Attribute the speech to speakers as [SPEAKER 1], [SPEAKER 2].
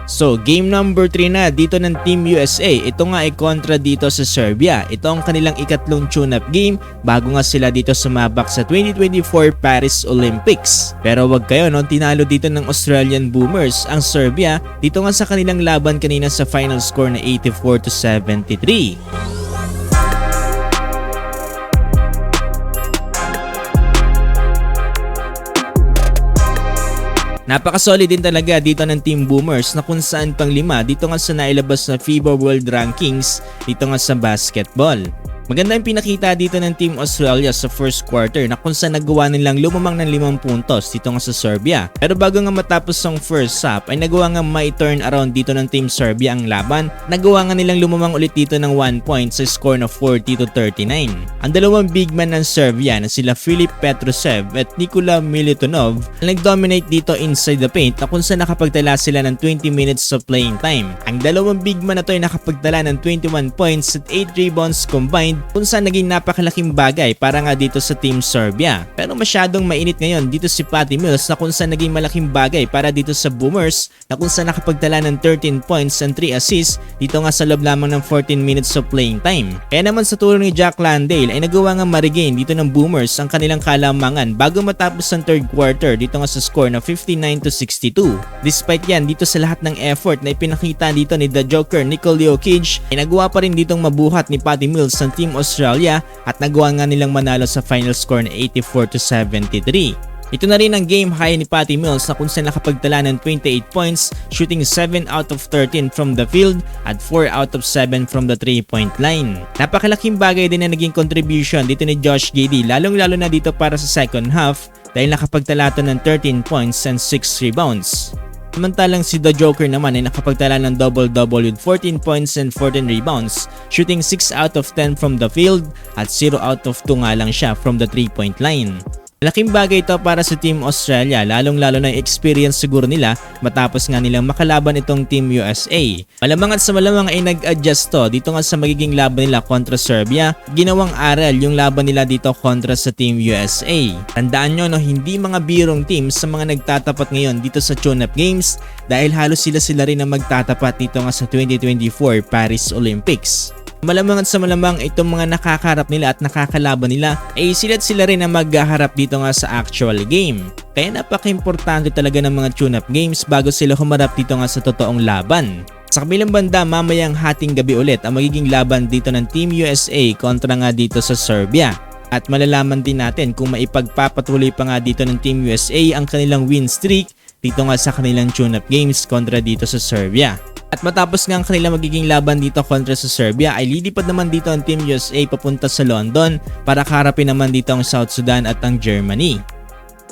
[SPEAKER 1] So game number 3 na dito ng Team USA. Ito nga ay kontra dito sa Serbia. Ito ang kanilang ikatlong tune-up game bago nga sila dito sumabak sa 2024 Paris Olympics. Pero wag kayo no, tinalo dito ng Australian Boomers ang Serbia dito nga sa kanilang laban kanina sa final score na 84-73. Napaka-solid din talaga dito ng Team Boomers na kung saan pang-5 dito nga sa nailabas na FIBA World Rankings dito nga sa basketball. Maganda yung pinakita dito ng Team Australia sa first quarter na kung saan nagawa nilang lumamang ng 5 puntos dito nga sa Serbia. Pero bago nga matapos ang first half ay nagawa nga may turn around dito ng Team Serbia ang laban. Nagawa nga nilang lumamang ulit dito ng 1 point sa score na 40-39. Ang dalawang big man ng Serbia na sila Filip Petrusev at Nikola Milutinov nag-dominate dito inside the paint na kung saan nakapagtala sila ng 20 minutes of playing time. Ang dalawang big man na to ay nakapagtala ng 21 points at 8 rebounds combined kung saan naging napakalaking bagay para nga dito sa Team Serbia. Pero masyadong mainit ngayon dito si Patty Mills na kung saan naging malaking bagay para dito sa Boomers na kung saan nakapagtala ng 13 points and 3 assists dito nga sa loob lamang ng 14 minutes of playing time. Kaya naman sa tulong ni Jack Landale ay nagawa nga ma-regain dito ng Boomers ang kanilang kalamangan bago matapos ang third quarter dito nga sa score na 59-62. Despite yan dito sa lahat ng effort na ipinakita dito ni The Joker Nikola Jokic ay nagawa pa rin ditong mabuhat ni Patty Mills ng Team Australia at nagawa nga nilang manalo sa final score na 84-73. Ito na rin ang game high ni Patty Mills na kung saan nakapagtala ng 28 points, shooting 7 out of 13 from the field at 4 out of 7 from the 3-point line. Napakalaking bagay din na naging contribution dito ni Josh Giddey lalong-lalo na dito para sa second half dahil nakapagtala ito ng 13 points and 6 rebounds. Samantalang si The Joker naman ay nakapagtala ng double-double with 14 points and 14 rebounds, shooting 6 out of 10 from the field at 0 out of 2 nga lang siya from the 3-point line. Malaking bagay ito para sa Team Australia lalong-lalo na yung experience siguro nila matapos nga nilang makalaban itong Team USA. Malamang at sa malamang ay nag-adjust to dito nga sa magiging laban nila kontra Serbia. Ginawang aral yung laban nila dito kontra sa Team USA. Tandaan nyo no, hindi mga birong teams sa mga nagtatapat ngayon dito sa tune-up games dahil halos sila rin ang magtatapat dito nga sa 2024 Paris Olympics. Malamang at sa malamang itong mga nakakarap nila at nakakalaban nila ay sila rin ang maghaharap dito nga sa actual game. Kaya napaka-importante talaga ng mga tune-up games bago sila humarap dito nga sa totoong laban. Sa kabilang banda, mamayang hating gabi ulit ang magiging laban dito ng Team USA kontra nga dito sa Serbia. At malalaman din natin kung maipagpapatuloy pa nga dito ng Team USA ang kanilang win streak dito nga sa kanilang tune-up games kontra dito sa Serbia. At matapos nga ang kanilang magiging laban dito kontra sa Serbia ay lilipad naman dito ang Team USA papunta sa London para kaharapin naman dito ang South Sudan at ang Germany.